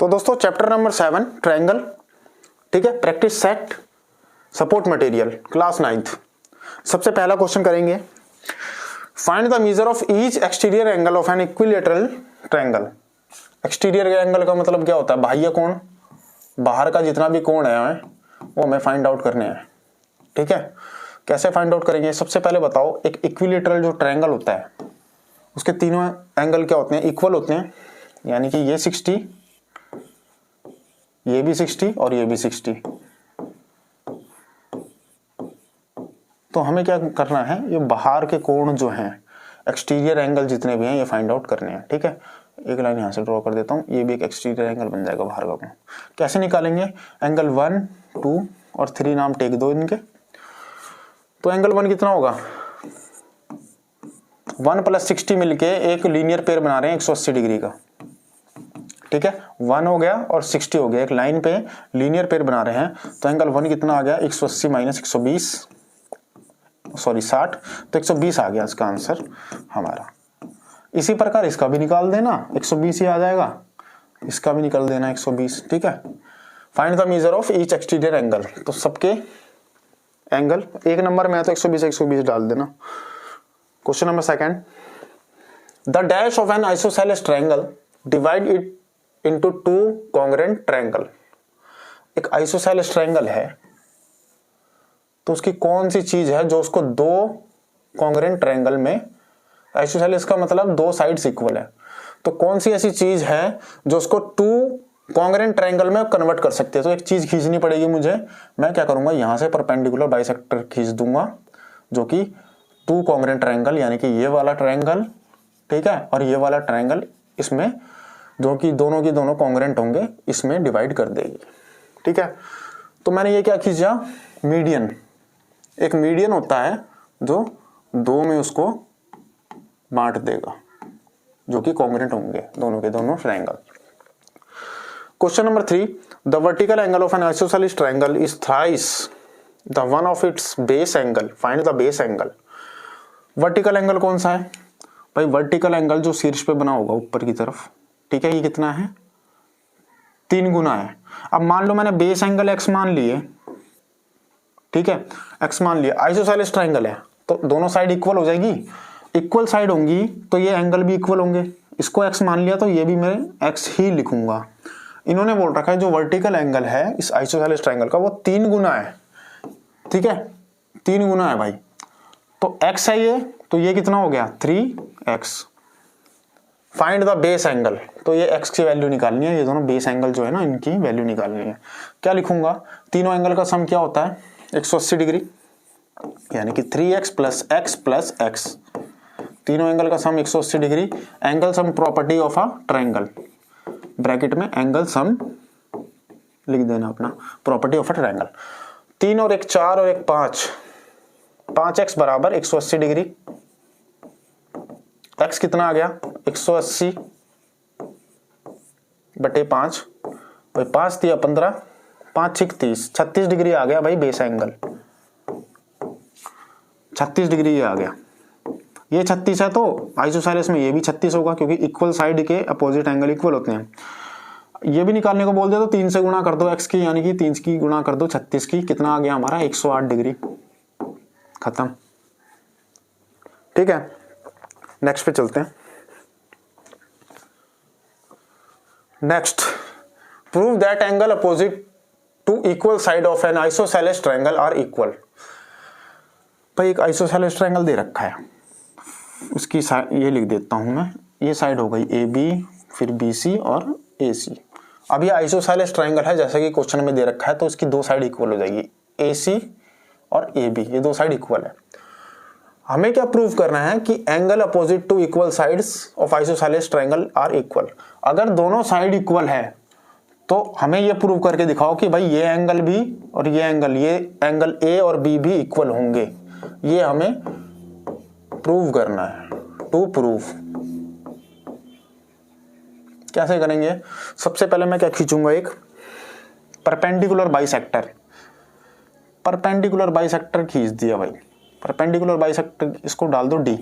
तो दोस्तों chapter number 7 triangle, ठीक है, practice set support material, class 9th। सबसे पहला क्वेश्चन करेंगे, find the measure of each exterior angle of an equilateral triangle. Exterior angle का मतलब क्या होता है? बाह्य कोण, बाहर का जितना भी कोण है वो हमें फाइंड आउट करने हैं, ठीक है। कैसे फाइंड आउट करेंगे? सबसे पहले बताओ, एक इक्विलेटरल जो ट्रायंगल होता है उसके तीनों एंगल क्या होते हैं? इक्वल होते हैं, यानी कि ये 60, ये भी 60 और ये भी 60। तो हमें क्या करना है, ये बाहर के कोण जो हैं, एक्सटीरियर एंगल जितने भी हैं ये फाइंड आउट करने हैं, ठीक है। एक लाइन यहां से ड्रॉ कर देता हूं, ये भी एक एक्सटीरियर एंगल बन जाएगा बाहर का कोण। कैसे निकालेंगे? एंगल 1, 2 और 3 नाम टेक दो इनके। तो एंगल 1 कितना होगा? 1 + 60 मिलके एक लीनियर पेयर बना रहे हैं 180 डिग्री का, ठीक है। 1 हो गया और 60 हो गया, एक लाइन पे लीनियर पेयर बना रहे हैं। तो एंगल 1 कितना आ गया? 180 - 120, सॉरी 60, तो 120 आ गया इसका आंसर हमारा। इसी प्रकार इसका भी निकाल देना, 120 ही आ जाएगा, इसका भी निकाल देना 120, ठीक है। Find the measure of each exterior angle, तो सबके एंगल एक नंबर में है तो 120 डाल देना। Question number 2, the dash of an isosceles triangle divide it into 2 congruent triangle. एक आइसोसेलेस ट्रायंगल है तो उसकी कौन सी चीज है जो उसको 2 कॉन्ग्रुएंट ट्रायंगल में, आइसोसेलेस का मतलब 2 साइड्स इक्वल है, तो कौन सी ऐसी चीज है जो उसको 2 कॉन्ग्रुएंट ट्रायंगल में कन्वर्ट कर सकती है? तो एक चीज खींचनी पड़ेगी मुझे। मैं क्या करूंगा, यहां से परपेंडिकुलर बाइसेक्टर खींच दूंगा जो कि 2 कॉन्ग्रुएंट ट्रायंगल, यानी कि ये वाला ट्रायंगल, ठीक है, और ये वाला ट्रायंगल, इसमें जो कि दोनों की दोनों कॉन्ग्रुएंट होंगे, इसमें डिवाइड कर देगी, ठीक है। तो मैंने ये क्या खींचा? मीडियन। एक मीडियन होता है जो 2 में उसको बांट देगा, जो कि कॉन्ग्रुएंट होंगे दोनों के दोनों triangle. Question number 3, the vertical angle of an isosceles triangle is thrice the one of its base angle, find the base angle. Vertical angle कौन सा है भाई? वर्टिकल एंगल जो शीर्ष पे बना होगा ऊपर की तरफ, ठीक है, ये कितना है? 3 गुना है। अब मान लो मैंने बेस एंगल x मान लिए, ठीक है, x मान लिया, आइसोसेलेस ट्रायंगल है तो दोनों साइड इक्वल हो जाएगी, इक्वल साइड होंगी तो ये एंगल भी इक्वल होंगे। इसको x मान लिया तो ये भी मैं x ही लिखूंगा। इन्होंने बोल रखा है जो वर्टिकल एंगल है इस आइसोसेलेस ट्रायंगल का वो 3 गुना है, ठीक है, 3 गुना है भाई। तो x है ये, तो ये कितना हो गया? 3x। Find the base angle, तो ये x की वैल्यू निकालनी है, ये दोनों बेस एंगल जो है ना इनकी वैल्यू निकालनी है। क्या लिखूंगा? तीनों एंगल का सम क्या होता है? 180 डिग्री, यानी कि 3x + x + x। तीनों एंगल का सम 180 degree. Angle sum property of a triangle, bracket में एंगल सम लिख देना अपना, प्रॉपर्टी ऑफ अ ट्रायंगल। 3 और 1 4 और 1 5, 5x = 180 डिग्री। x कितना आ गया? 180 बटे 5, भाई 5 दिया 15, 5 6 30, 36 डिग्री आ गया भाई बेस एंगल, 36 डिग्री ये आ गया। ये 36 है तो आइसोसेलेस में ये भी 36 होगा, क्योंकि इक्वल साइड के अपोजिट एंगल इक्वल होते हैं। ये भी निकालने को बोल दे तो 3 से गुणा कर दो x की, यानी कि 3 की गुणा कर दो 36 की, कितना आ गया हमारा? 108 डिग्री। खत्म, ठीक है। नेक्स्ट पे चलते हैं। Next, prove that angle opposite to equal side of an isosceles triangle are equal. भाई एक आइसोसेलेस ट्रायंगल दे रखा है, उसकी साइड ये लिख देता हूं मैं, ये साइड हो गई AB, फिर BC और AC। अब ये आइसोसेलेस ट्रायंगल है जैसा कि क्वेश्चन में दे रखा है, तो इसकी 2 साइड इक्वल हो जाएगी, AC और AB, ये 2 साइड इक्वल है। हमें क्या प्रूव करना है कि angle opposite to equal sides of isosceles triangle are equal. अगर दोनों साइड इक्वल है तो हमें यह प्रूव करके दिखाओ कि भाई ये एंगल भी और ये एंगल A और B भी इक्वल होंगे। ये हमें प्रूव करना है, टू प्रूव। कैसे करेंगे? सबसे पहले मैं क्या खींचूंगा? एक परपेंडिकुलर बाइसेक्टर, परपेंडिकुलर बाइसेक्टर खींच दिया भाई, परपेंडिकुलर बाइसेक्टर, इसको डाल दो D।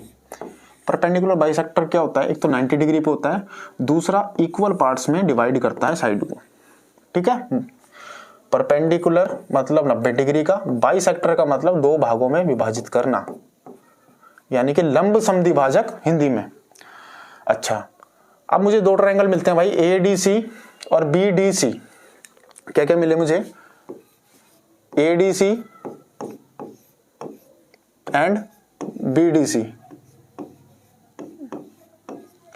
परपेंडिकुलर बाइसेक्टर क्या होता है, एक तो 90 डिग्री पे होता है, दूसरा इक्वल पार्ट्स में डिवाइड करता है साइड को, ठीक है। परपेंडिकुलर मतलब 90 डिग्री का, बाइसेक्टर का मतलब दो भागों में विभाजित करना, यानी कि लंब समद्विभाजक हिंदी में। अच्छा, अब मुझे दो ट्रायंगल मिलते हैं भाई, ADC और BDC। क्या क्या मिले मुझे, ADC एंड BDC,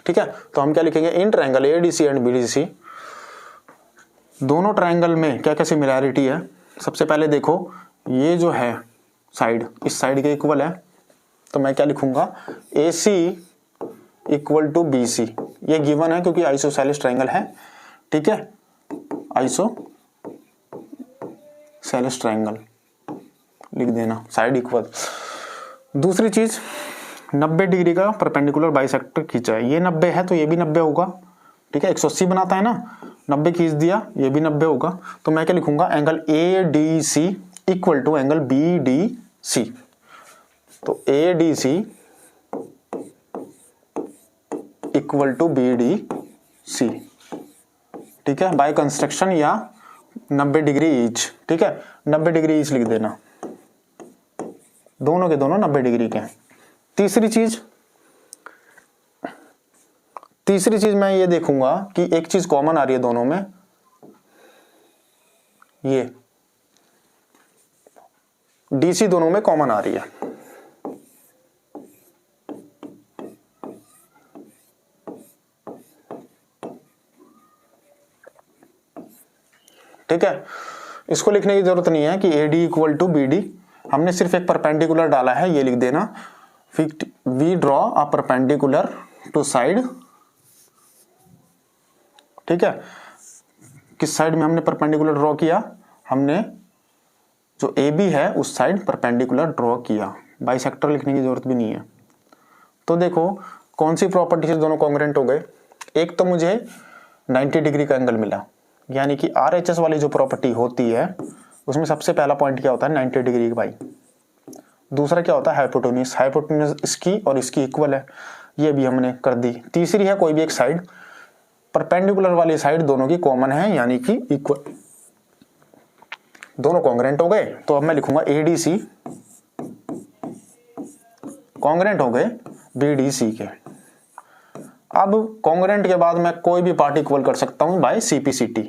ठीक है। तो हम क्या लिखेंगे, in triangle ADC and BDC, दोनों ट्रायंगल में क्या क्या सिमिलैरिटी है। सबसे पहले देखो, ये जो है साइड इस साइड के इक्वल है, तो मैं क्या लिखूंगा, AC इक्वल टू BC। ये गिवन है क्योंकि आइसोसेलेस ट्रायंगल है, ठीक है, आइसोसेलेस ट्रायंगल लिख देना, साइड इक्वल। दूसरी चीज, 90 डिग्री का परपेंडिकुलर बाइसेक्टर खींचा है, ये 90 है तो ये भी 90 होगा, ठीक है, 180 बनाता है ना, 90 खींच दिया, ये भी 90 होगा। तो मैं क्या लिखूंगा, angle ADC equal to angle BDC। तो ADC इक्वल टू BDC, ठीक है, बाय कंस्ट्रक्शन या 90 डिग्री ईच, ठीक है, 90 डिग्री ईच लिख देना, दोनों के दोनों 90 डिग्री के हैं। तीसरी चीज मैं ये देखूंगा कि एक चीज कॉमन आ रही है दोनों में, ये DC दोनों में कॉमन आ रही है, ठीक है। इसको लिखने की जरूरत नहीं है कि AD इक्वल टू BD, हमने सिर्फ एक परपेंडिकुलर डाला है, ये लिख देना, we draw a perpendicular to side, ठीक है। किस साइड में हमने परपेंडिकुलर ड्रॉ किया, हमने जो AB है उस साइड परपेंडिकुलर ड्रॉ किया, बाइसेक्टर लिखने की जरूरत भी नहीं है। तो देखो कौन सी प्रॉपर्टी से दोनों कॉन्ग्रुएंट हो गए, एक तो मुझे 90 डिग्री का एंगल मिला, यानी कि RHS वाली जो प्रॉपर्टी होती है उसमें सबसे पहला पॉइंट क्या होता है, 90 डिग्री भाई। दूसरा क्या होता है, हाइपोटेन्यूज, हाइपोटेन्यूज इसकी और इसकी इक्वल है, ये भी हमने कर दी। तीसरी है कोई भी एक साइड, परपेंडिकुलर वाली साइड दोनों की कॉमन है, यानी कि इक्वल, दोनों कॉन्ग्रुएंट हो गए। तो अब मैं लिखूंगा ADC कॉन्ग्रुएंट हो गए BDC के। अब कॉन्ग्रुएंट के बाद मैं कोई भी पार्ट इक्वल कर सकता हूं बाय CPCT।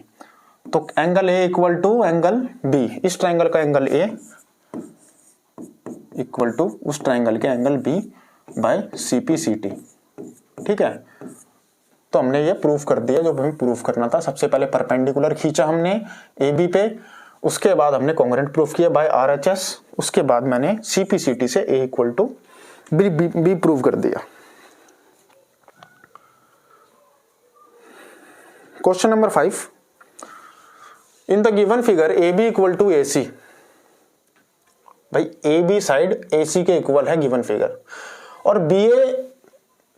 तो angle A equal to angle B, इस ट्रायंगल का एंगल A इक्वल टू उस ट्रायंगल के एंगल B बाय CPCT, ठीक है। तो हमने ये प्रूफ कर दिया जो हमें प्रूफ करना था। सबसे पहले परपेंडिकुलर खींचा हमने AB पे, उसके बाद हमने कॉन्ग्रुएंट प्रूफ किया बाय RHS, उसके बाद मैंने CPCT से A equal to B proof कर दिया। Question number 5, in the given figure AB equal to AC, भाई AB साइड AC के इक्वल है गिवन फिगर, और BA,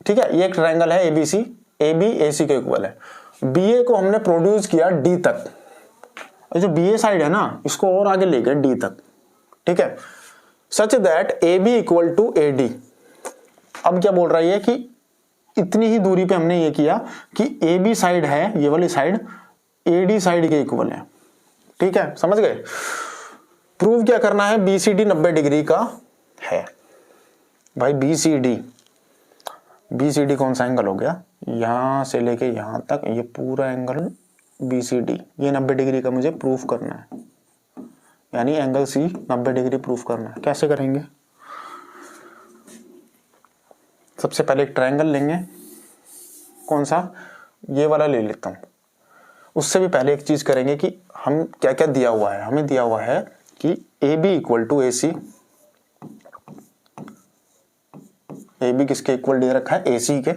ठीक है, ये एक ट्रायंगल है ABC, AB AC के इक्वल है। BA को हमने प्रोड्यूस किया D तक, जो BA साइड है ना इसको और आगे ले गए D तक, ठीक है, such that AB equal to AD। अब क्या बोल रहा है कि इतनी ही दूरी पे हमने ये किया कि AB साइड है, ये वाली साइड AD साइड के इक्वल है, ठीक है, समझ गए। प्रूव क्या करना है, BCD 90 डिग्री का है भाई। BCD कौन सा एंगल हो गया, यहां से लेके यहां तक ये पूरा एंगल BCD, ये 90 डिग्री का मुझे प्रूफ करना है, यानी एंगल C 90 डिग्री प्रूफ करना है। कैसे करेंगे, सबसे पहले एक ट्रायंगल लेंगे, कौन सा, ये वाला ले लेता हूं। उससे भी पहले एक चीज करेंगे कि हम क्या क्या दिया हुआ है, हमें दिया हुआ है कि AB equal to AC, AB किसके इक्वल दे रखा है, AC के,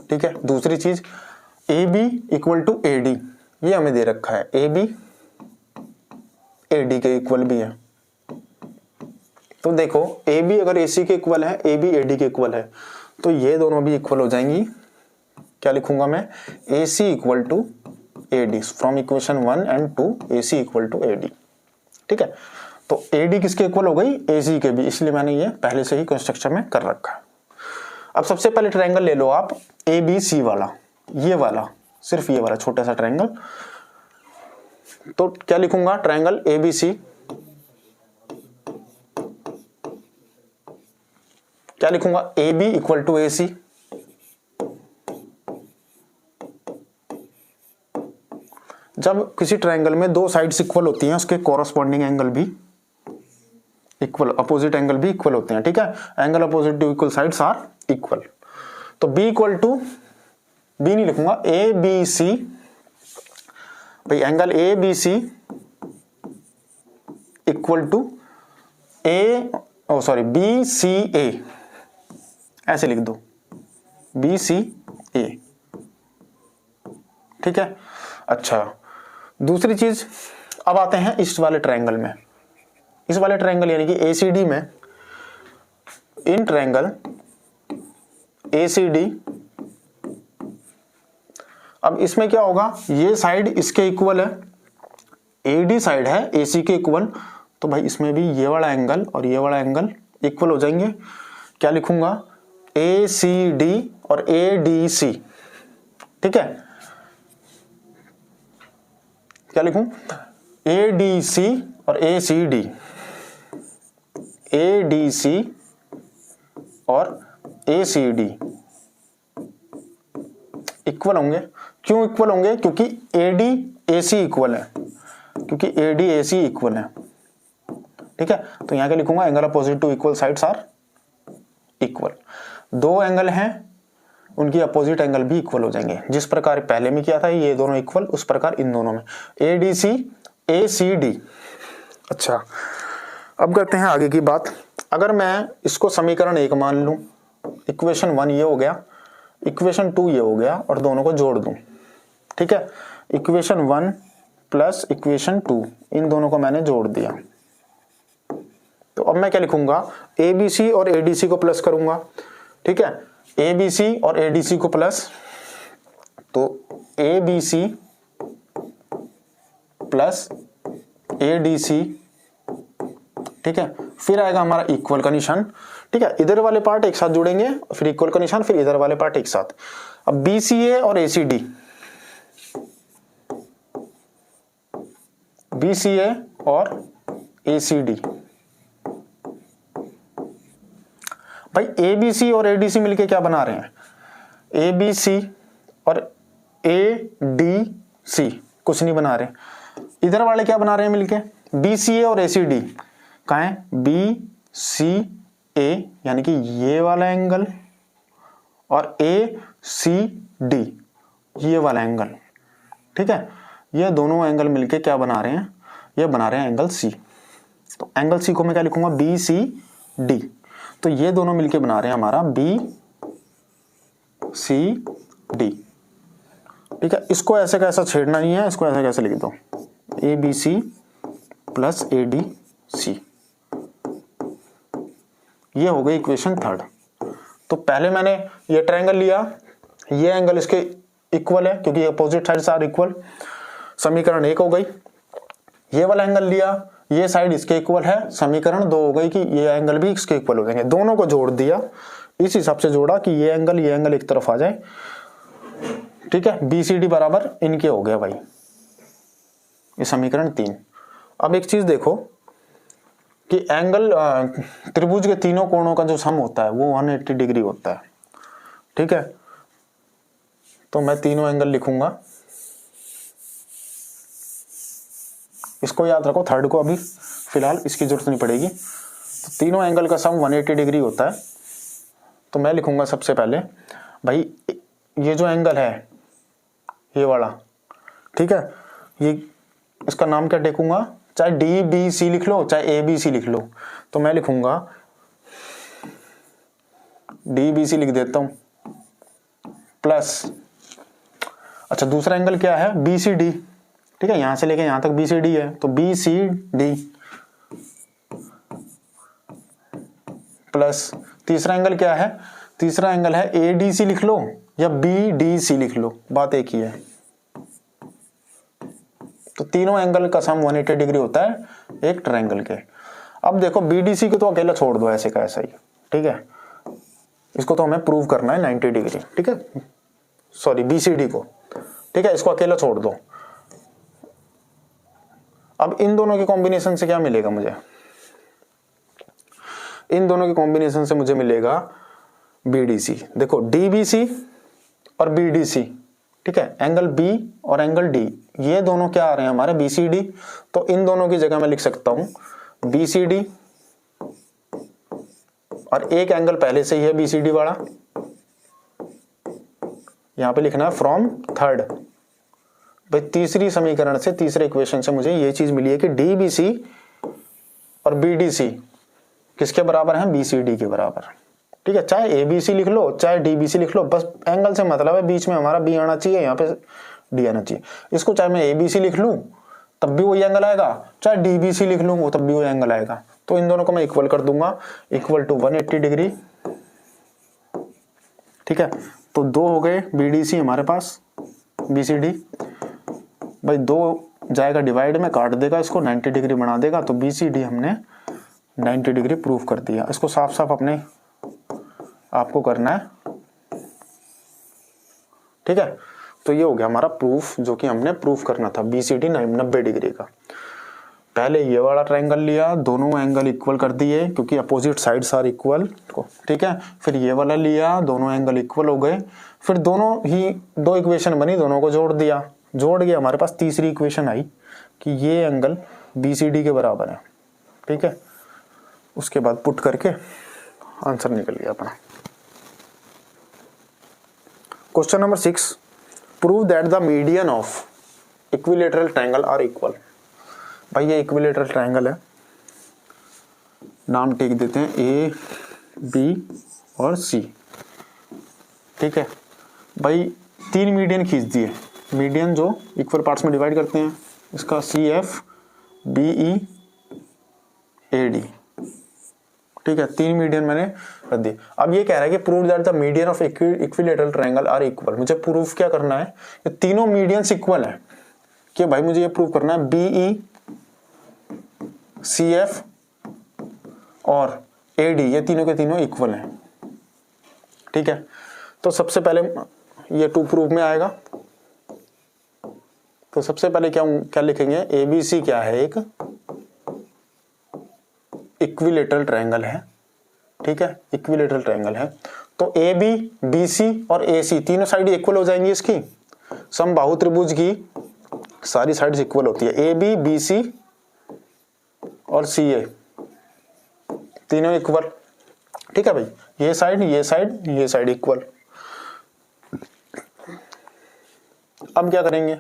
ठीक है। दूसरी चीज AB इक्वल टू AD, ये हमें दे रखा है, AB AD के इक्वल भी है। तो देखो AB अगर AC के इक्वल है, AB AD के इक्वल है, तो ये दोनों भी इक्वल हो जाएंगी। क्या लिखूंगा मैं, AC equal to AD, from equation 1 and 2 AC equal to AD, ठीक है। तो AD किसके इक्वल हो गई, AC के भी, इसलिए मैंने ये पहले से ही कंस्ट्रक्शन में कर रखा है। अब सबसे पहले ट्रायंगल ले लो आप ABC वाला, ये वाला, सिर्फ ये वाला छोटा सा ट्रायंगल। तो क्या लिखूंगा, ट्रायंगल ABC, क्या लिखूंगा, AB इक्वल टू AC। जब किसी ट्रायंगल में दो साइड्स इक्वल होती हैं, उसके कॉरस्पॉन्डिंग एंगल भी इक्वल, अपोजिट एंगल भी इक्वल होते हैं, ठीक है। Angle opposite to equal sides are equal. तो B इक्वल टू, B नहीं लिखूंगा, ABC, भाई angle ABC equal to BCA, ऐसे लिख दो, BCA, ठीक है। अच्छा, दूसरी चीज, अब आते हैं इस वाले ट्रायंगल में। इस वाले ट्रायंगल यानी कि ACD में, इन ट्रायंगल ACD, अब इसमें क्या होगा, ये साइड इसके इक्वल है, AD साइड है AC के इक्वल, तो भाई इसमें भी ये वाला एंगल और ये वाला एंगल इक्वल हो जाएंगे। क्या लिखूंगा, ACD और ADC, ठीक है। क्या लिखूं, ADC और ACD, ADC और ACD इक्वल होंगे। क्यों इक्वल होंगे, क्योंकि AD AC इक्वल है, क्योंकि AD AC इक्वल है, ठीक है। तो यहां क्या लिखूंगा, angle opposite to equal sides are equal. दो एंगल हैं, उनकी अपोजिट एंगल भी इक्वल हो जाएंगे। जिस प्रकार पहले में किया था ये दोनों इक्वल, उस प्रकार इन दोनों में ADC ACD। अच्छा, अब करते हैं आगे की बात। अगर मैं इसको समीकरण 1 मान लूं, इक्वेशन 1 ये हो गया, इक्वेशन 2 ये हो गया, और दोनों को जोड़ दूं, ठीक है। इक्वेशन 1 प्लस इक्वेशन 2, इन दोनों को मैंने जोड़ दिया। तो अब मैं क्या लिखूंगा, ABC और ADC को प्लस करूंगा, ठीक है। ABC और ADC को प्लस, तो ABC प्लस ADC, ठीक है। फिर आएगा हमारा इक्वल का निशान, ठीक है। इधर वाले पार्ट एक साथ जुड़ेंगे, फिर इक्वल का निशान, फिर इधर वाले पार्ट एक साथ। अब BCA और ACD, BCA और ACD, भाई ABC और ADC मिलके क्या बना रहे हैं, ABC और ADC कुछ नहीं बना रहे। इधर वाले क्या बना रहे हैं मिलके, BCA और ACD, कहाँ है, BCA यानी कि ये वाला एंगल, और ACD ये वाला एंगल, ठीक है। ये दोनों एंगल मिलके क्या बना रहे हैं, ये बना रहे हैं एंगल C। तो एंगल C को मैं क्या लिखूंगा, BCD। तो ये दोनों मिलके बना रहे हैं हमारा BCD, ठीक है। इसको ऐसे कैसा छेड़ना नहीं है, इसको ऐसे कैसे लिख दो, ABC प्लस ADC। ये हो गई इक्वेशन 3। तो पहले मैंने ये ट्रायंगल लिया, ये एंगल इसके इक्वल है क्योंकि अपोजिट साइड्स आर इक्वल, समीकरण 1 हो गई। ये वाला एंगल लिया, ये साइड इसके इक्वल है, समीकरण 2 हो गई कि ये एंगल भी इसके इक्वल हो जाएंगे। दोनों को जोड़ दिया, इस हिसाब से जोड़ा कि ये एंगल एक तरफ आ जाए, ठीक है। BCD बराबर इनके हो गया भाई, ये समीकरण 3। अब एक चीज देखो कि एंगल त्रिभुज के तीनों कोणों का जो सम होता है वो 180 डिग्री होता है, ठीक है। तो मैं तीनों एंगल लिखूंगा, इसको याद रखो, थर्ड को अभी फिलहाल इसकी जरूरत नहीं पड़ेगी। तो तीनों एंगल का सम 180 डिग्री होता है। तो मैं लिखूंगा सबसे पहले, भाई ये जो एंगल है ये वाला, ठीक है, ये इसका नाम क्या टेकूंगा, चाहे DBC लिख लो चाहे ABC लिख लो। तो मैं लिखूंगा DBC लिख देता हूं, प्लस, अच्छा दूसरा एंगल क्या है, BCD, ठीक है। यहां से लेके यहां तक BCD है, तो BCD प्लस तीसरा एंगल क्या है, तीसरा एंगल है ADC लिख लो या BDC लिख लो, बात एक ही है। तो तीनों एंगल का सम 180 डिग्री होता है एक ट्रायंगल के। अब देखो BDC को तो अकेला छोड़ दो ऐसे का ऐसा ही, ठीक है, इसको तो हमें प्रूव करना है 90 डिग्री, ठीक है, सॉरी BCD को, ठीक है, इसको अकेला छोड़ दो। अब इन दोनों के कॉम्बिनेशन से क्या मिलेगा मुझे, इन दोनों के कॉम्बिनेशन से मुझे मिलेगा BDC। देखो DBC और BDC, ठीक है, एंगल B और एंगल D, ये दोनों क्या आ रहे हैं हमारे BCD, तो इन दोनों की जगह मैं लिख सकता हूं BCD, और एक एंगल पहले से ही है BCD वाला, यहां पे लिखना है फ्रॉम थर्ड। भाई तीसरी समीकरण से, तीसरे इक्वेशन से मुझे ये चीज मिली है कि DBC और BDC किसके बराबर है, BCD के बराबर, ठीक है, चाहे ABC लिख लो चाहे DBC लिख लो, बस एंगल से मतलब है, बीच में हमारा B आना चाहिए, यहाँ पे D आना चाहिए। इसको चाहे मैं ABC लिख लूं तब भी वही एंगल आएगा, चाहे DBC लिख लूं वो तब भी वही एंगल आएगा, तो इन दोनों को मैं इक्वल कर दूंगा, इक्वल टू 180 डिग्री, ठीक है। तो 2 हो गए BDC हमारे पास, BCD, भाई 2 जाएगा डिवाइड में, काट देगा इसको, 90 डिग्री बना देगा, तो BCD हमने 90 डिग्री प्रूफ कर दिया। इसको साफ साफ अपने आपको करना है, ठीक है। तो ये हो गया हमारा प्रूफ, जो कि हमने प्रूफ करना था BCD 90 डिग्री का। पहले ये वाला ट्रायंगल लिया, दोनों एंगल इक्वल कर दिए क्योंकि अपोजिट साइड्स आर इक्वल, ठीक है। फिर ये वाला लिया, दोनों एंगल इक्वल हो गए, फिर दोनों ही 2 इक्वेशन बनी, दोनों को जोड़ दिया, जोड़ के हमारे पास तीसरी इक्वेशन आई कि ये एंगल BCD के बराबर है, ठीक है। उसके बाद पुट करके आंसर निकल गया अपना। Question number 6, prove that the median of equilateral triangle are equal. भाई ये इक्विलेटरल ट्रायंगल है, नाम टेक देते हैं A, B और C, ठीक है। भाई 3 मीडियन खींच दिए, मीडियन जो इक्वल पार्ट्स में डिवाइड करते हैं, इसका CF BE AD, ठीक है, 3 मीडियन मैंने रख दिए। अब ये कह रहा है कि prove that the median of equilateral triangle are equal. मुझे प्रूफ क्या करना है, ये तीनों मीडियंस इक्वल है, कि भाई मुझे ये प्रूव करना है BE CF और AD ये तीनों के तीनों इक्वल हैं, ठीक है। तो सबसे पहले ये 2 प्रूफ में आएगा, तो सबसे पहले क्या लिखेंगे, ABC क्या है, एक इक्विलेटरल ट्रायंगल है, ठीक है, इक्विलेटरल ट्रायंगल है। तो AB BC और AC तीनों साइड इक्वल हो जाएंगी, इसकी समबाहु त्रिभुज की सारी साइड्स इक्वल होती है, AB BC और CA तीनों इक्वल, ठीक है भाई, ये साइड ये साइड ये साइड इक्वल। अब क्या करेंगे,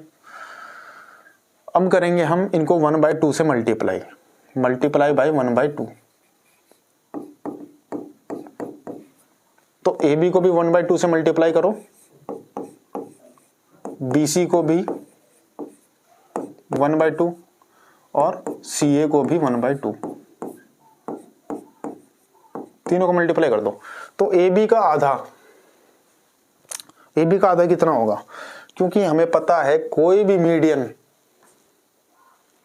अब करेंगे हम इनको 1/2 से मल्टीप्लाई बाय 1/2। तो AB को भी 1/2 से मल्टीप्लाई करो, BC को भी 1/2 और CA को भी 1/2, तीनों को मल्टीप्लाई कर दो। तो AB का आधा कितना होगा, क्योंकि हमें पता है कोई भी मीडियन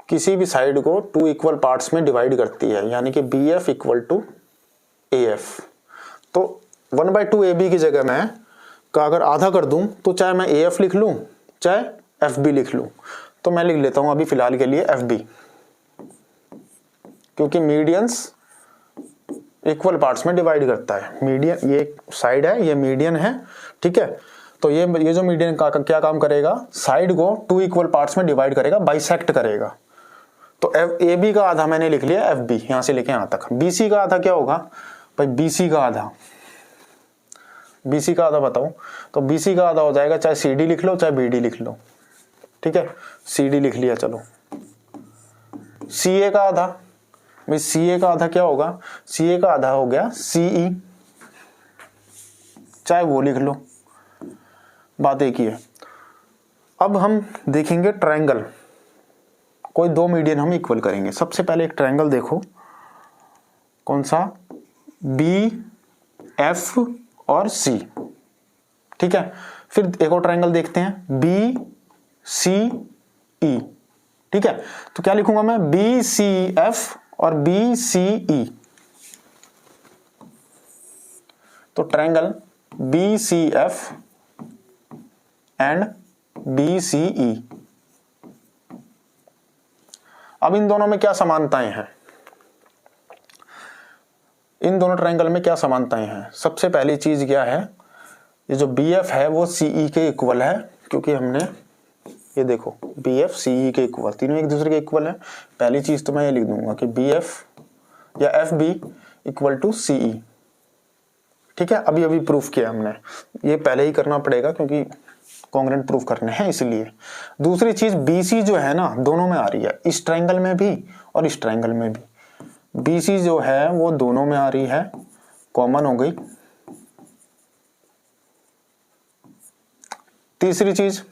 किसी भी साइड को 2 इक्वल पार्ट्स में डिवाइड करती है, यानी कि BF इक्वल टू AF। तो 1/2 AB की जगह मैं का अगर आधा कर दूं तो चाहे मैं AF लिख लूं चाहे FB लिख लूं, तो मैं लिख लेता हूं अभी फिलहाल के लिए FB, क्योंकि मीडियंस इक्वल पार्ट्स में डिवाइड करता है। मीडियन ये साइड है, ये मीडियन है, ठीक है। तो ये जो मीडियन का क्या काम करेगा, साइड को 2 इक्वल पार्ट्स में डिवाइड करेगा, बाइसेक्ट करेगा। तो AB का आधा मैंने लिख लिया FB, यहां से लेके यहां तक। BC का आधा क्या होगा भाई, BC का आधा बताओ, तो BC का आधा हो जाएगा, चाहे CD लिख लो चाहे BD लिख लो, ठीक है, CD लिख लिया। चलो CA का आधा, भाई CA का आधा क्या होगा, CA का आधा हो गया CE, चाहे वो लिख लो, बात एक ही है। अब हम देखेंगे ट्रायंगल, कोई 2 मीडियन हम इक्वल करेंगे। सबसे पहले एक ट्रायंगल देखो, कौन सा, BF और C, ठीक है। फिर एक और ट्रायंगल देखते हैं BCE, ठीक है। तो क्या लिखूंगा मैं, BCF और BCE, तो ट्रायंगल BCF एंड BCE। अब इन दोनों में क्या समानताएं हैं, इन दोनों ट्रायंगल में क्या समानताएं हैं? सबसे पहली चीज क्या है, ये जो BF है वो CE के इक्वल है, क्योंकि हमने ये देखो BF CE के इक्वल, तीनों एक दूसरे के इक्वल है। पहली चीज तो मैं ये लिख दूंगा कि BF या FB इक्वल टू CE। ठीक है, अभी अभी प्रूफ किया हमने, ये पहले ही करना पड़ेगा क्योंकि कॉन्ग्रुएंट प्रूफ करने हैं इसलिए। दूसरी चीज BC जो है ना, दोनों में आ रही है, इस ट्रायंगल में भी और इस ट्रायंगल में भी। BC जो है वो दोनों में आ रही है, कॉमन हो गई। तीसरी चीज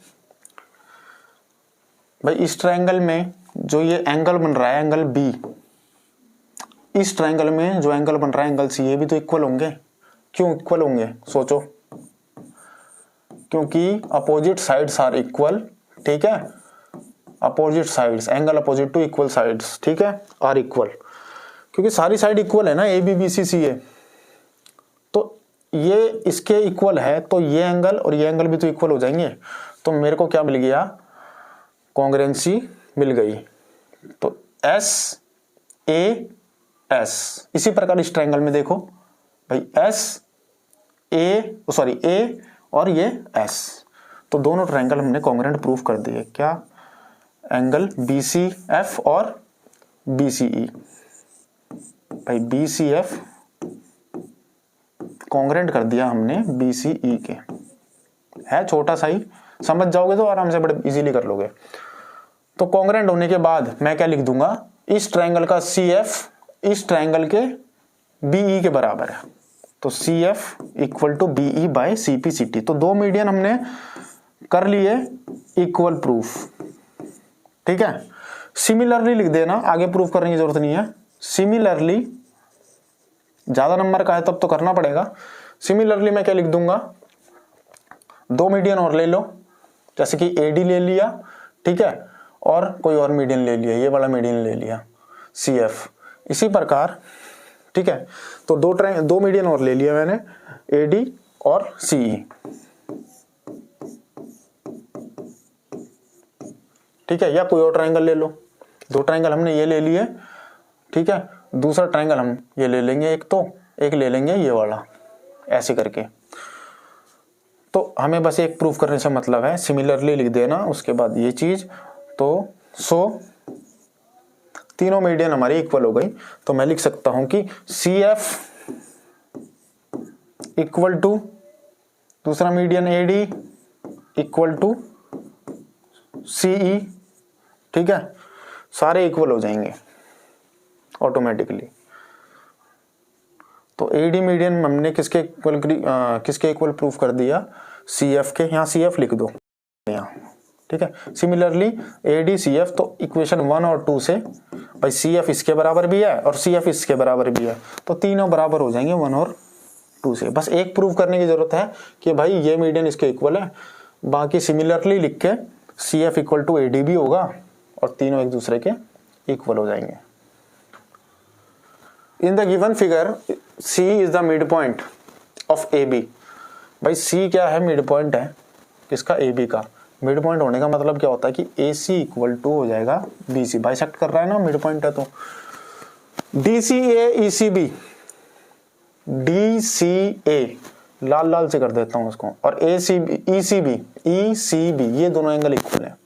भाई, इस ट्रायंगल में जो ये एंगल बन रहा है एंगल B, इस ट्रायंगल में जो एंगल बन रहा है एंगल C, ये भी तो इक्वल होंगे। क्यों इक्वल होंगे सोचो, क्योंकि अपोजिट साइड्स आर इक्वल। ठीक है, opposite sides, angle opposite to equal sides, ठीक है, आर इक्वल, क्योंकि सारी साइड इक्वल है ना, ABBCCA, तो ये इसके इक्वल है, तो ये एंगल और ये एंगल भी तो इक्वल हो जाएंगे। तो मेरे को क्या मिल गया, कॉन्ग्रुएंसी मिल गई। तो SAS, इसी प्रकार इस ट्रायंगल में देखो भाई A और ये S, तो दोनों ट्रायंगल हमने कॉन्ग्रुएंट प्रूफ कर दिए। क्या, एंगल BCF और BCE। भाई BCF कॉन्ग्रुएंट कर दिया हमने BCE के, है छोटा सा ही, समझ जाओगे तो आराम से बड़े इजीली कर लोगे। तो कॉन्ग्रुएंट होने के बाद मैं क्या लिख दूंगा, इस ट्रायंगल का CF इस ट्रायंगल के BE के बराबर है, तो CF equal to BE by CPCT। तो दो मीडियन हमने कर लिए इक्वल प्रूफ। ठीक है, सिमिलरली लिख देना, आगे प्रूफ करने की जरूरत नहीं है। सिमिलरली, ज्यादा नंबर का है तब तो करना पड़ेगा। सिमिलरली मैं क्या लिख दूंगा, दो मीडियन और ले लो, जैसे कि AD ले लिया, ठीक है, और कोई और मीडियन ले लिया, ये वाला मीडियन ले लिया CF, इसी प्रकार। ठीक है, तो दो मीडियन और ले लिया मैंने, AD और CE। ठीक है, या कोई और ट्रायंगल ले लो, दो ट्रायंगल हमने ये ले लिए। ठीक है, दूसरा ट्रायंगल हम ये ले लेंगे, एक ले लेंगे ये वाला, ऐसे करके। तो हमें बस एक प्रूफ करने से मतलब है, सिमिलरली लिख देना, उसके बाद ये चीज। तो तीनों मीडियन हमारी इक्वल हो गई, तो मैं लिख सकता हूं कि CF इक्वल टू दूसरा median AD equal to CE। ठीक है, सारे इक्वल हो जाएंगे ऑटोमेटिकली। तो AD मीडियन हमने किसके इक्वल प्रूफ कर दिया, CF के, यहाँ CF लिख दो यहाँ। ठीक है, सिमिलरली AD CF, तो इक्वेशन 1 और 2 से भाई CF इसके बराबर भी है और CF इसके बराबर भी है, तो तीनों बराबर हो जाएंगे 1 और 2 से। बस एक प्रूफ करने की जरूरत है कि भाई ये मीडियन इसके इक्वल है, बाकी सिमिलरली लिख के CF इक्वल टू AD भी होगा और तीनों एक दूसरे के इक्वल हो जाएंगे। इन the given figure C is the mid point of AB। भाई C क्या है, मिड पॉइंट है किसका, AB का। मिड पॉइंट होने का मतलब क्या होता है कि AC इक्वल टू हो जाएगा BC, बाइसेक्ट कर रहा है ना, मिड पॉइंट है। तो DCA ECB, DCA लाल लाल से कर देता हूं उसको, और ECB, ये दोनों एंगल इक्वल है।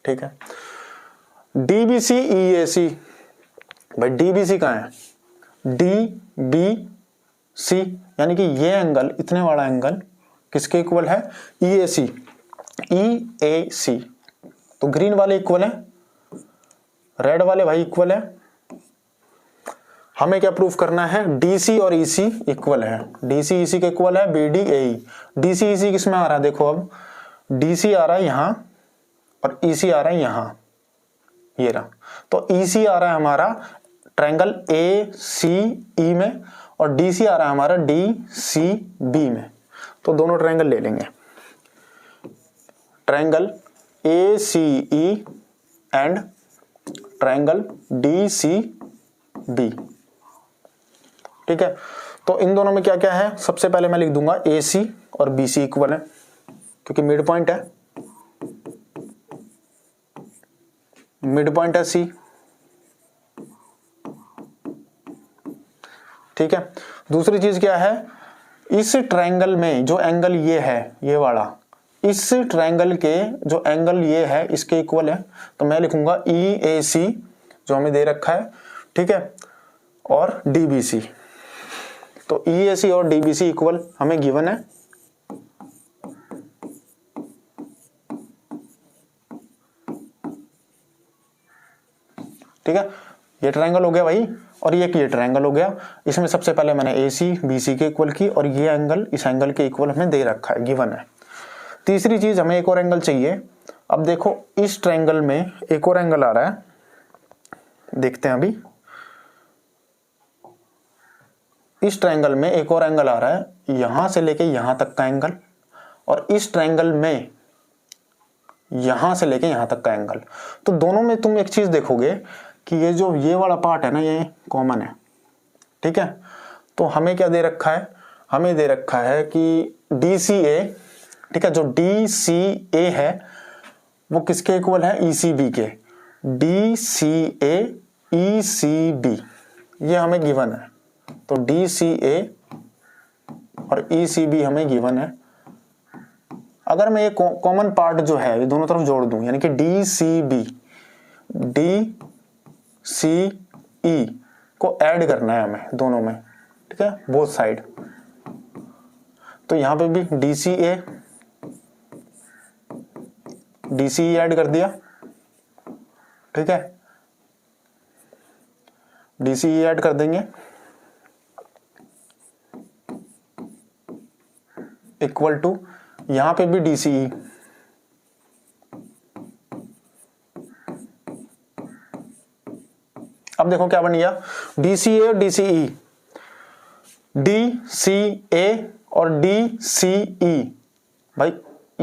ठीक है, DBC EAC, भाई DBC कहाँ है, DBC, यानी कि ये एंगल, इतने वाला एंगल किसके इक्वल है, EAC। तो ग्रीन वाले इक्वल है, रेड वाले भाई इक्वल है। हमें क्या प्रूफ करना है, DC और EC इक्वल है, DC EC के इक्वल है, BD AE। DC EC किस में आ रहा है, देखो अब DC आ रहा है यहां और EC आ रहा है यहां, ये रहा। तो EC आ रहा है हमारा ट्रायंगल ACE में और DC आ रहा है हमारा DCB में। तो दोनों ट्रायंगल ले लेंगे, triangle ACE and triangle DCB। B. ठीक है, तो इन दोनों में क्या क्या है, सबसे पहले मैं लिख दूंगा ए सी और बी सी इक्वल है क्योंकि मिड पॉइंट है, मिड पॉइंट है सी। ठीक है, दूसरी चीज क्या है, इस ट्रायंगल में जो एंगल ये है, ये वाला, इस ट्रायंगल के जो एंगल ये है इसके इक्वल है, तो मैं लिखूंगा ई ए सी जो हमें दे रखा है। ठीक है, और डी बी सी, तो ई ए सी और डी बी सी इक्वल हमें गिवन है। ठीक है, ये ट्रायंगल हो गया भाई, और ये ट्रायंगल हो गया। इसमें सबसे पहले मैंने ए सी बी सी के इक्वल की, और ये एंगल इस एंगल के इक्वल हमें दे रखा है, गिवन है। तीसरी चीज, हमें एक और एंगल चाहिए। अब देखो इस ट्रायंगल में एक और एंगल आ रहा है, देखते हैं अभी। इस ट्रायंगल में एक और एंगल आ रहा है, यहां से लेके यहां तक का एंगल, और इस ट्रायंगल में यहां से लेके यहां तक का एंगल। तो दोनों में तुम एक चीज देखोगे कि ये जो ये वाला पार्ट है ना, ये कॉमन है। ठीक है, तो हमें क्या दे रखा है, हमें दे रखा है कि डी सी ए, ठीक है, जो डी सी ए है वो किसके इक्वल है, ई सी बी के। डी सी ए ई सी बी, ये हमें गिवन है। तो डी सी ए और ई सी बी हमें गिवन है। अगर मैं ये कॉमन पार्ट जो है ये दोनों तरफ जोड़ दूं, यानी कि D C B, D C E को ऐड करना है हमें दोनों में। ठीक है, बोथ साइड। तो यहां पे भी D C A D C E add कर दिया। ठीक है, डी सी ई ऐड कर देंगे, इक्वल टू यहां पे भी डी सी ई, अब देखो क्या बन गया, डी सी ए और डी सी ई, डी सी ए और डी सी ई, भाई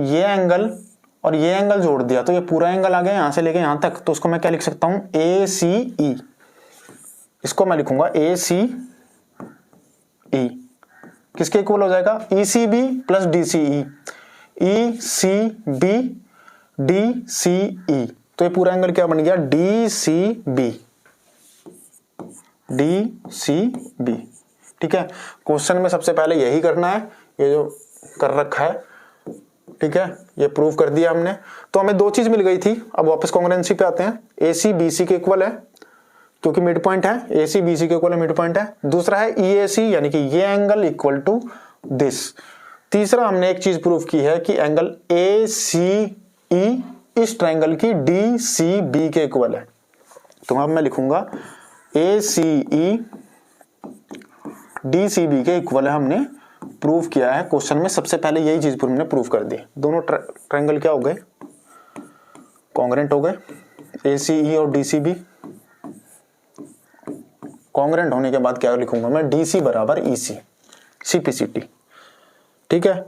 ये एंगल और ये एंगल जोड़ दिया तो ये पूरा एंगल आ गया यहां से लेके यहां तक। तो उसको मैं क्या लिख सकता हूं, ए सी ई, इसको मैं लिखूंगा ए सी ई, किसके इक्वल हो जाएगा, E C B plus D C E, E C B D C E. तो ये पूरा एंगल क्या बन गया, D C B, D C B. ठीक है, क्वेश्चन में सबसे पहले यही करना है, ये जो कर रखा है। ठीक है, ये प्रूव कर दिया हमने। तो हमें दो चीज मिल गई थी। अब वापस कॉन्ग्रुएंसी पे आते हैं। ए सी बी सी के इक्वल है क्योंकि मिड पॉइंट है, ए सी बी सी के इक्वल है, मिड पॉइंट है। दूसरा है ई ए सी, यानी कि ये एंगल इक्वल टू दिस। तीसरा हमने एक चीज प्रूव की है कि एंगल ए सी ई इस ट्रायंगल की डी सी बी के इक्वल है। तो अब मैं लिखूंगा ए सी ई डी सी बी के इक्वल है, हमने प्रूव किया है क्वेश्चन में। सबसे पहले यही चीज हमने प्रूव कर दी। दोनों ट्रायंगल क्या हो गए, कॉन्ग्रुएंट हो गए। ए सी ई और डी सी बी कॉन्ग्रुएंट होने के बाद क्या लिखूंगा मैं, डी सी बराबर ई सी, सी पी सी टी। ठीक है,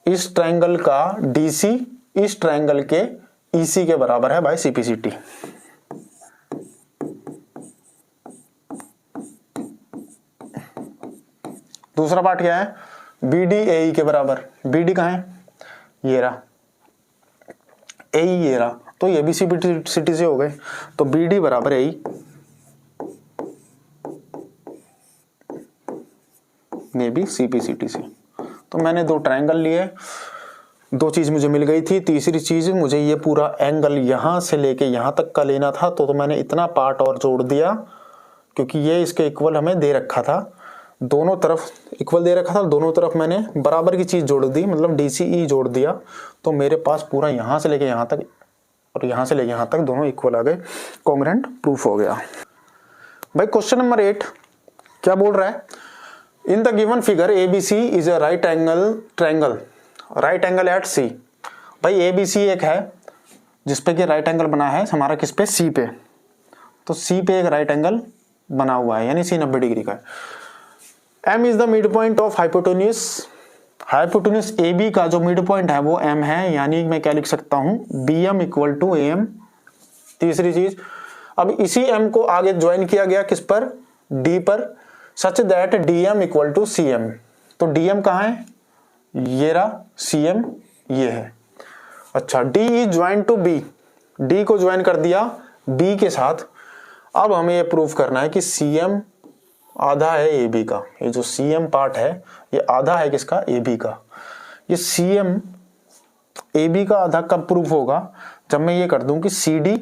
इस ट्रायंगल का डी सी इस ट्रायंगल के ई सी के बराबर है by C P C T. दूसरा पार्ट क्या है, बी डी ए ई के बराबर। बी डी कहाँ है, ये रहा, ए ई ये रहा, तो ये भी सी पी सी टी से हो गए। तो बी डी बराबर ए ई, ये भी सी पी सी टी से। तो मैंने दो ट्रायंगल लिए, दो चीज मुझे मिल गई थी। तीसरी चीज, मुझे ये पूरा एंगल यहां से लेके यहां तक का लेना था, तो मैंने इतना पार्ट और जोड़ दिया क्योंकि ये इसके इक्वल हमें दे रखा था। दोनों तरफ इक्वल दे रखा था, दोनों तरफ मैंने बराबर की चीज जोड़ दी, मतलब डी सी ई जोड़ दिया। तो मेरे पास पूरा यहां से लेके यहां तक और यहां से लेके यहां तक दोनों इक्वल आ गए, कॉन्ग्रुएंट प्रूफ हो गया। भाई क्वेश्चन नंबर 8 क्या बोल रहा है, इन the given figure ABC is a right angle triangle eight C। भाई ABC एक है जिसपे कि राइट एंगल बना है हमारा, किस पे, C पे। तो C पे एक राइट एंगल बना हुआ है, यानी C 90 डिग्री का है। M is the mid point of hypotenuse AB का जो मिड पॉइंट है वो M है, यानी मैं क्या लिख सकता हूं, BM इक्वल टू AM। तीसरी चीज, अब इसी M को आगे ज्वाइन किया गया किस पर, डी पर such that D M equal to C M. तो डी एम कहाँ है, ये रहा, सी एम ये है। अच्छा, D is join to B, D को ज्वाइन कर दिया बी के साथ। अब हमें ये प्रूफ करना है कि सी एम आधा है ए बी का। ये जो सी एम पार्ट है ये आधा है किसका, ए बी का। ये सी एम ए बी का आधा कब प्रूफ होगा, जब मैं ये कर दूं कि सी डी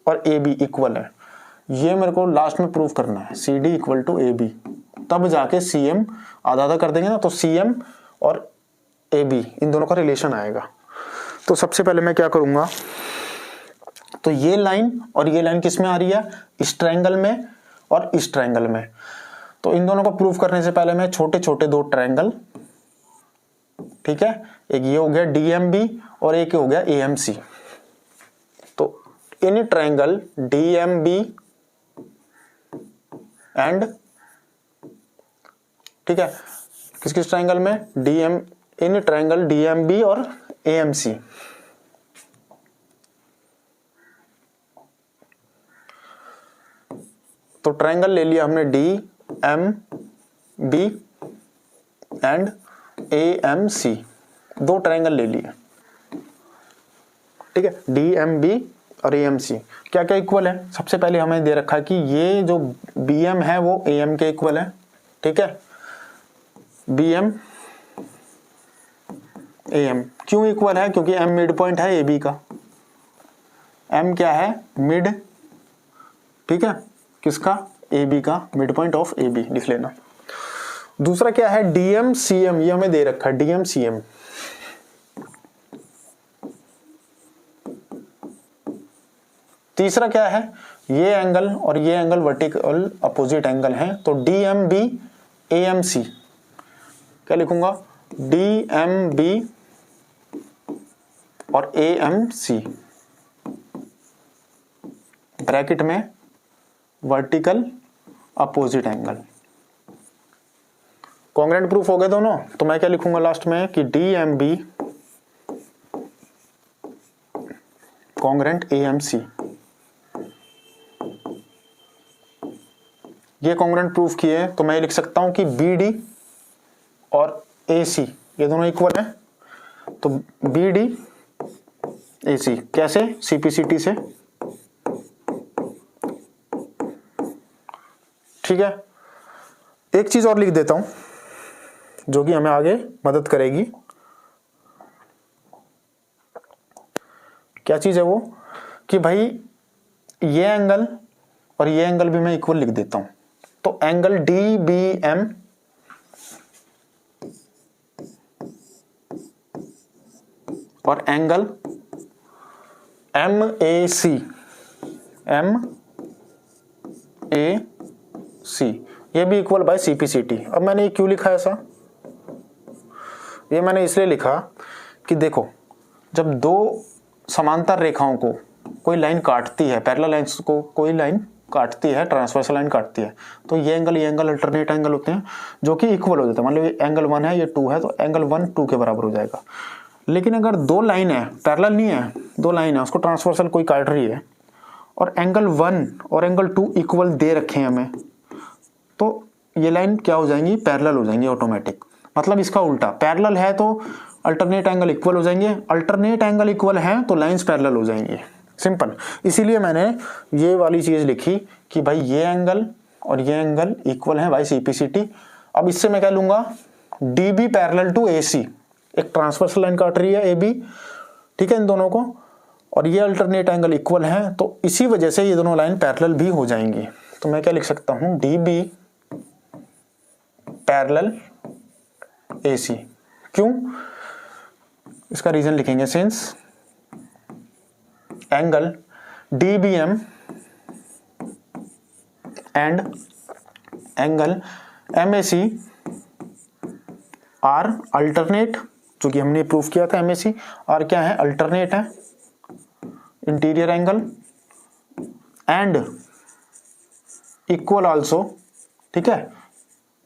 और ए बी इक्वल है। ये मेरे को लास्ट में प्रूफ करना है, C D equal to A B, तब जाके सी एम आधा आधा कर देंगे ना, तो सी एम और ए बी इन दोनों का रिलेशन आएगा। तो सबसे पहले मैं क्या करूंगा, तो ये लाइन और ये लाइन किस में आ रही है, इस ट्रायंगल में और इस ट्रायंगल में। तो इन दोनों को प्रूफ करने से पहले मैं छोटे छोटे दो ट्रायंगल, ठीक है, एक ये हो गया डीएमबी और एक हो गया एएमसी। तो इन ट्रायंगल डीएमबी एंड, ठीक है, किस किस ट्रायंगल में, डीएम, इन ट्रायंगल डीएमबी और एएमसी। तो ट्रायंगल ले लिया हमने D M B and A M C, दो ट्रायंगल ले लिए, ठीक है, डी एम बी और ए एम सी। क्या क्या इक्वल है, सबसे पहले हमें दे रखा है कि ये जो बी एम है वो ए एम के इक्वल है, ठीक है, बी एम ए एम। क्यों इक्वल है, क्योंकि एम मिड पॉइंट है ए बी का, एम क्या है, मिड, ठीक है, किसका, ए बी का, mid point of A B लिख लेना। दूसरा क्या है, डीएम सी एम, ये हमें दे रखा है डीएम सी एम। तीसरा क्या है, ये एंगल और ये एंगल वर्टिकल अपोजिट एंगल हैं, तो D M B A M C. क्या लिखूंगा, डी एम बी और ए एम सी, ब्रैकेट में vertical opposite angle. Congruent proof हो गए दोनों। तो मैं क्या लिखूंगा लास्ट में कि D M B congruent A M C. ये कॉन्ग्रुएंट प्रूफ किए तो मैं लिख सकता हूं कि बी डी और ए सी ये दोनों इक्वल है। तो बी डी ए सी कैसे, सीपीसीटी से, ठीक है। एक चीज और लिख देता हूं जो कि हमें आगे मदद करेगी। क्या चीज है वो, कि भाई ये एंगल और ये एंगल भी मैं इक्वल लिख देता हूं। तो एंगल डी बी एम और angle M A C, M A C, ये भी इक्वल बाय सीपीसीटी। अब मैंने ये क्यों लिखा ऐसा, ये मैंने इसलिए लिखा कि देखो, जब दो समांतर रेखाओं को कोई लाइन काटती है, पैरेलल लाइंस को कोई लाइन काटती है, ट्रांसवर्सल लाइन काटती है, तो ये एंगल अल्टरनेट एंगल होते हैं जो कि इक्वल हो जाते हैं। मान लो ये एंगल 1 है, ये 2 है, तो एंगल 1 2 के बराबर हो जाएगा। लेकिन अगर दो लाइन है, पैरेलल नहीं है, दो लाइन है, उसको ट्रांसवर्सल कोई काट रही है और एंगल 1 और एंगल 2 इक्वल दे रखे हैं हमें, तो ये लाइन क्या हो जाएंगी, पैरेलल हो जाएंगी ऑटोमेटिक। मतलब इसका उल्टा, पैरेलल है तो अल्टरनेट एंगल इक्वल हो जाएंगे, अल्टरनेट एंगल इक्वल है तो लाइंस पैरेलल हो जाएंगी। सिंपल। इसीलिए मैंने ये वाली चीज लिखी कि भाई ये एंगल और ये एंगल इक्वल है बाय सीपीसीटी। अब इससे मैं क्या लूंगा, डी बी पैरेलल टू ए सी, एक ट्रांसवर्सल लाइन काट रही है ए बी, ठीक है, इन दोनों को, और ये अल्टरनेट एंगल इक्वल है, तो इसी वजह से ये दोनों लाइन पैरेलल भी हो जाएंगी। तो मैं क्या लिख सकता हूं, D B parallel A C. क्यों, इसका रीजन लिखेंगे, since angle DBM and angle MAC are alternate, जो कि हमने प्रूफ किया था, MAC और क्या है, अल्टरनेट है, interior angle, and equal also, ठीक है,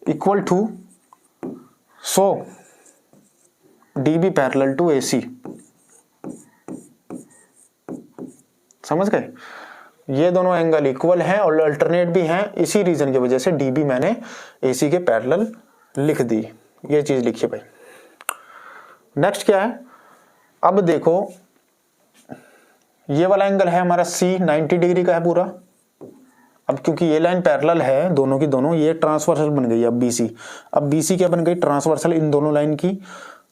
equal to, so DB parallel to AC। समझ गए। ये दोनों एंगल इक्वल हैं और अल्टरनेट भी हैं, इसी रीजन की वजह से डी बी मैंने AC के पैरेलल लिख दी, ये चीज लिखिए भाई। नेक्स्ट क्या है, अब देखो ये वाला एंगल है हमारा C 90 डिग्री का है पूरा। अब क्योंकि ये लाइन पैरेलल है दोनों की दोनों, ये ट्रांसवर्सल बन गई अब BC। अब BC क्या बन गई, ट्रांसवर्सल इन दोनों लाइन की।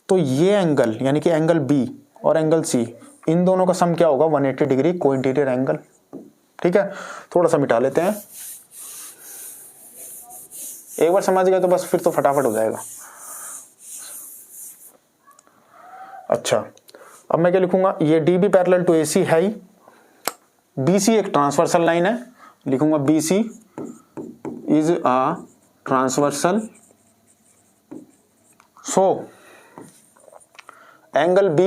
तो ये एंगल यानी कि एंगल B और एंगल C, इन दोनों का सम क्या होगा, 180 डिग्री को इंटीरियर एंगल। ठीक है, थोड़ा सा मिटा लेते हैं, एक बार समझ गए तो बस फिर तो फटाफट हो जाएगा। अच्छा, अब मैं क्या लिखूंगा, ये DB पैरेलल टू AC है ही, BC एक ट्रांसवर्सल लाइन है, लिखूंगा BC is a transversal, so angle B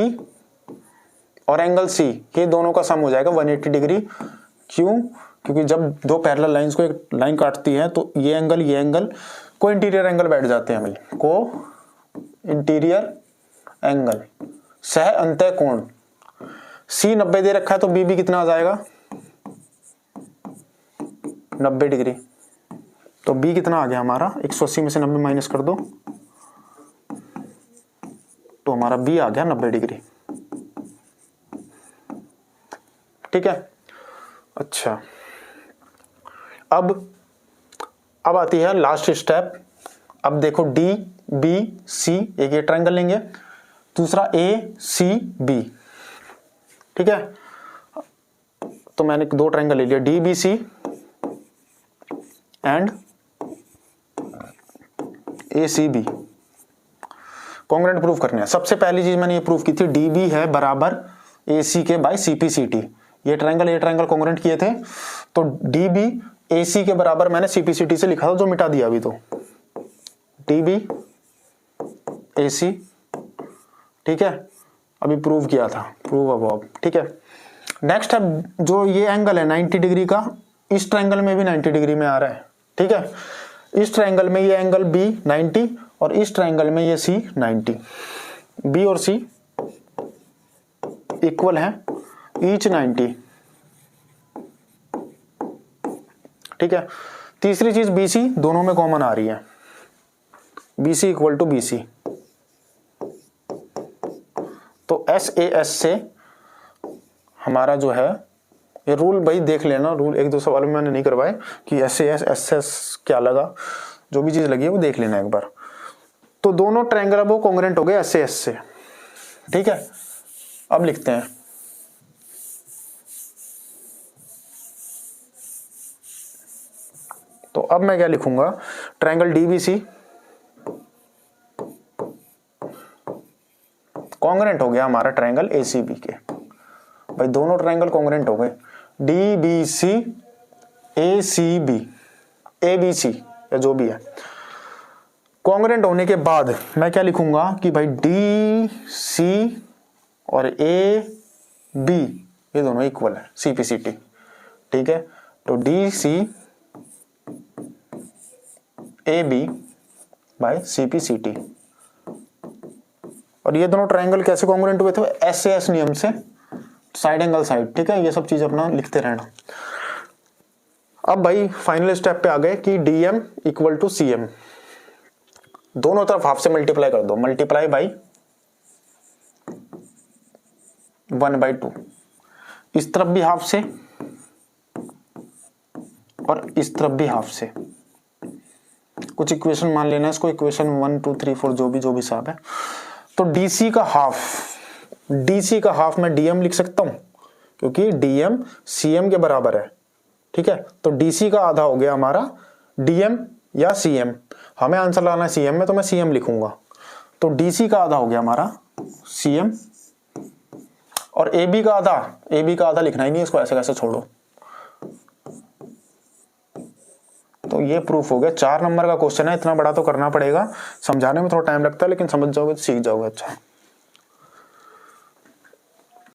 और एंगल C ये दोनों का सम हो जाएगा 180 डिग्री। क्यों, क्योंकि जब दो पैरेलल लाइंस को एक लाइन काटती है तो ये एंगल को इंटीरियर एंगल बैठ जाते हैं भाई, को इंटीरियर एंगल, सह अंतः कोण। C 90 दे रखा है तो BB कितना आ जाएगा, 90 डिग्री। तो B कितना आ गया हमारा, 180 में से 90 माइनस कर दो तो हमारा B आ गया 90 डिग्री। ठीक है, अच्छा अब आती है लास्ट स्टेप। अब देखो DBC एक ये ट्रायंगल लेंगे, दूसरा ACB। ठीक है, तो मैंने दो ट्रायंगल ले लिया, DBC and ACB। Congruent proof करने हैं। सबसे पहली चीज मैंने ये प्रूफ की थी, DB है बराबर AC के बाय CPCT। ये ट्रायंगल कॉन्ग्रुएंट किए थे, तो DB AC के बराबर मैंने CPCT से लिखा था, जो मिटा दिया अभी। तो DB AC, ठीक है, अभी प्रूव किया था, प्रूव अब। ठीक है, नेक्स्ट है जो ये एंगल है 90 डिग्री का, इस ट्रायंगल में भी 90 डिग्री में आ रहा है। ठीक है, इस ट्रायंगल में ये एंगल B 90 और इस ट्रायंगल में ये C 90। B और C इक्वल है, ईच 90। ठीक है, तीसरी चीज BC दोनों में कॉमन आ रही है, BC इक्वल टू BC। तो SAS से हमारा जो है, ये रूल भाई देख लेना, रूल एक दो सवाल में मैंने नहीं करवाए कि SAS SS क्या लगा, जो भी चीज लगी है वो देख लेना एक बार। तो दोनों ट्रायंगल अब वो कॉन्ग्रुएंट हो गए SAS से। ठीक है, अब लिखते हैं, तो अब मैं क्या लिखूंगा, ट्रायंगल DBC कॉन्ग्रुएंट हो गया हमारा ट्रायंगल ACB के। भाई दोनों ट्रायंगल कॉन्ग्रुएंट हो गए, DBC ACB ABC या जो भी है। कॉन्ग्रुएंट होने के बाद मैं क्या लिखूंगा कि भाई DC और AB ये दोनों इक्वल है CPCT। ठीक है, तो DC AB बाय CPCT। और ये दोनों ट्रायंगल कैसे कॉन्ग्रुएंट हुए थे, SAS नियम से, साइड एंगल साइड। ठीक है, ये सब चीज अपना लिखते रहना। अब भाई फाइनल स्टेप पे आ गए कि DM इक्वल टू CM, दोनों तरफ हाफ से मल्टीप्लाई कर दो, मल्टीप्लाई बाई 1/2। इस तरफ भी हाफ से और इस तरफ भी हाफ से। कुछ इक्वेशन मान लेना इसको, इक्वेशन 1 2 3 4 जो भी हिसाब है। तो DC का हाफ मैं DM लिख सकता हूं, क्योंकि DM CM के बराबर है। ठीक है, तो DC का आधा हो गया हमारा DM या CM। हमें आंसर लाना है CM में, तो मैं CM लिखूंगा। तो DC का आधा हो गया हमारा CM, और AB का आधा लिखना ही नहीं, इसको ऐसे कैसे छोड़ो। तो ये प्रूफ हो गया। 4 नंबर का क्वेश्चन है, इतना बड़ा तो करना पड़ेगा, समझाने में थोड़ा टाइम लगता है, लेकिन समझ जाओगे तो सीख जाओगे। अच्छा।